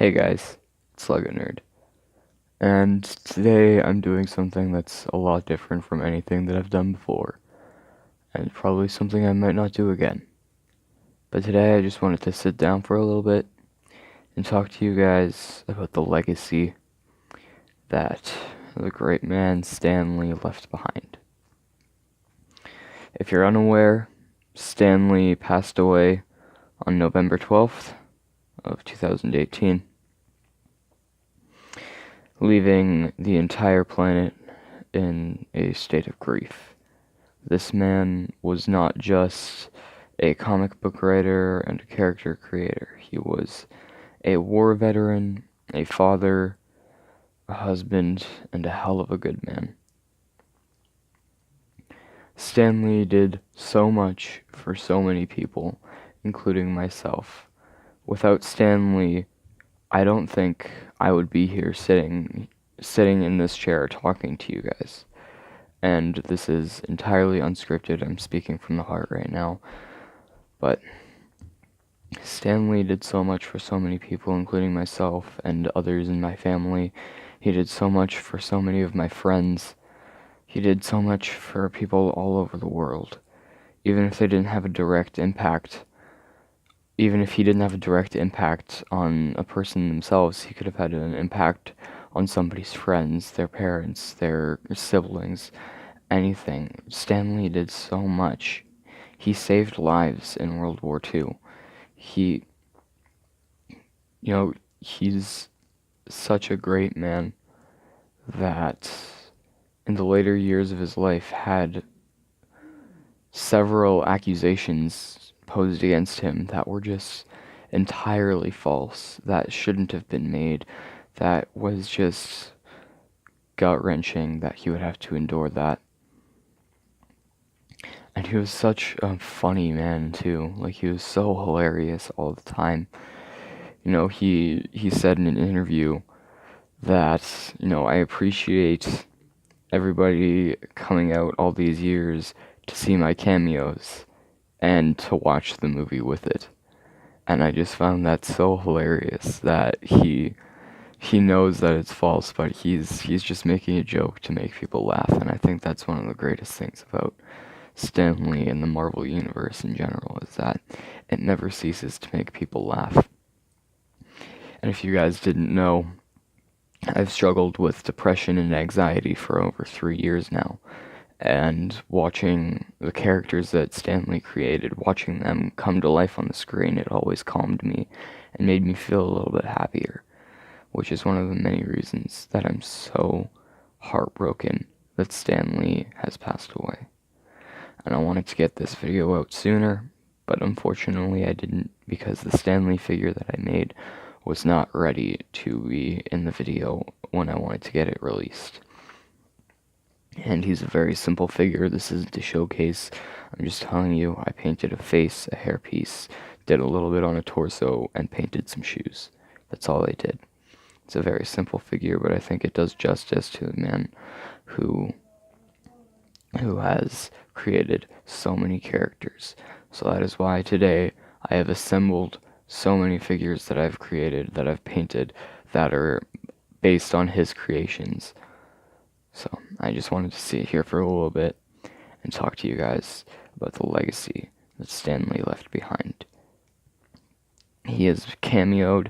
Hey guys, it's Lego Nerd, and today I'm doing something that's a lot different from anything that I've done before, and probably something I might not do again. But today I just wanted to sit down for a little bit and talk to you guys about the legacy that the great man Stan Lee left behind. If you're unaware, Stan Lee passed away on November 12th of 2018, leaving the entire planet in a state of grief. This man was not just a comic book writer and a character creator. He was a war veteran, a father, a husband, and a hell of a good man. Stan Lee did so much for so many people, including myself. Without Stan Lee, I don't think I would be here sitting in this chair talking to you guys. And this is entirely unscripted. I'm speaking from the heart right now. But Stan Lee did so much for so many people, including myself and others in my family. He did so much for so many of my friends. He did so much for people all over the world. Even if they didn't have a direct impact, even if he didn't have a direct impact on a person themselves, he could have had an impact on somebody's friends, their parents, their siblings, anything. Stan Lee did so much. He saved lives in World War II. He, he's such a great man that in the later years of his life had several accusations posed against him that were just entirely false, that shouldn't have been made, that was just gut-wrenching that he would have to endure that. And he was such a funny man too. Like, he was so hilarious all the time. He said in an interview that, I appreciate everybody coming out all these years to see my cameos and to watch the movie with it. And I just found that so hilarious that he knows that it's false, but he's just making a joke to make people laugh. And I think that's one of the greatest things about Stan Lee and the Marvel Universe in general, is that it never ceases to make people laugh. And if you guys didn't know, I've struggled with depression and anxiety for over 3 years now. And watching the characters that Stan Lee created, watching them come to life on the screen, it always calmed me and made me feel a little bit happier, which is one of the many reasons that I'm so heartbroken that Stan Lee has passed away. And I wanted to get this video out sooner, but unfortunately I didn't, because the Stan Lee figure that I made was not ready to be in the video when I wanted to get it released. And he's a very simple figure. This isn't a showcase. I'm just telling you, I painted a face, a hairpiece, did a little bit on a torso, and painted some shoes. That's all I did. It's a very simple figure, but I think it does justice to the man who has created so many characters. So that is why today I have assembled so many figures that I've created, that I've painted, that are based on his creations. So I just wanted to sit here for a little bit and talk to you guys about the legacy that Stan Lee left behind. He has cameoed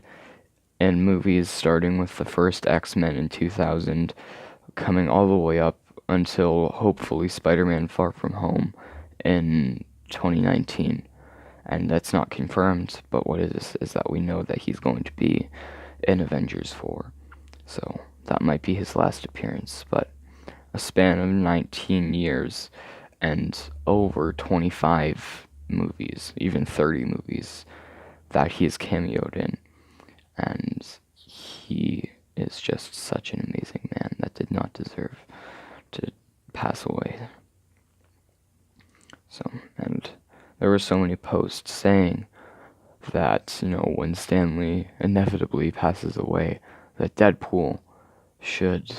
in movies starting with the first X-Men in 2000, coming all the way up until hopefully Spider-Man Far From Home in 2019. And that's not confirmed, but what is that we know that he's going to be in Avengers 4. So that might be his last appearance, but a span of 19 years and over 25 movies, even 30 movies that he has cameoed in. And he is just such an amazing man that did not deserve to pass away. So, and there were so many posts saying that, when Stan Lee inevitably passes away, that Deadpool should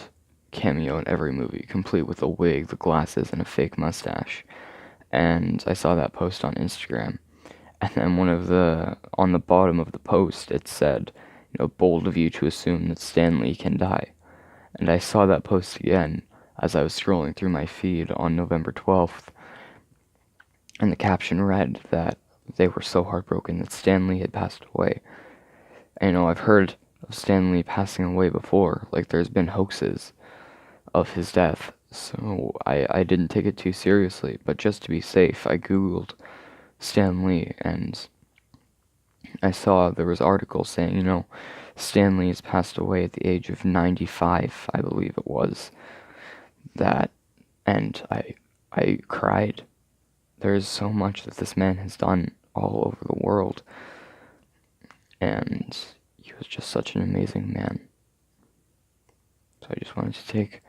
cameo in every movie, complete with a wig, the glasses, and a fake mustache. And I saw that post on Instagram. And then on the bottom of the post, it said, bold of you to assume that Stan Lee can die. And I saw that post again as I was scrolling through my feed on November 12th, and the caption read that they were so heartbroken that Stan Lee had passed away. And, I've heard of Stan Lee passing away before, like there's been hoaxes of his death, so I didn't take it too seriously, but just to be safe, I googled Stan Lee, and I saw there was articles saying, Stan Lee has passed away at the age of 95, I believe it was, that, and I cried. There is so much that this man has done all over the world, and he was just such an amazing man. So I just wanted to take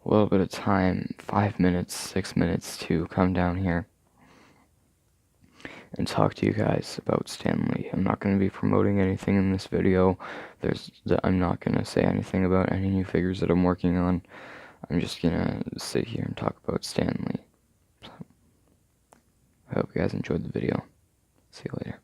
a little bit of time, 5 minutes, 6 minutes, to come down here and talk to you guys about Stan Lee. I'm not going to be promoting anything in this video. I'm not going to say anything about any new figures that I'm working on. I'm just going to sit here and talk about Stan Lee. So, I hope you guys enjoyed the video. See you later.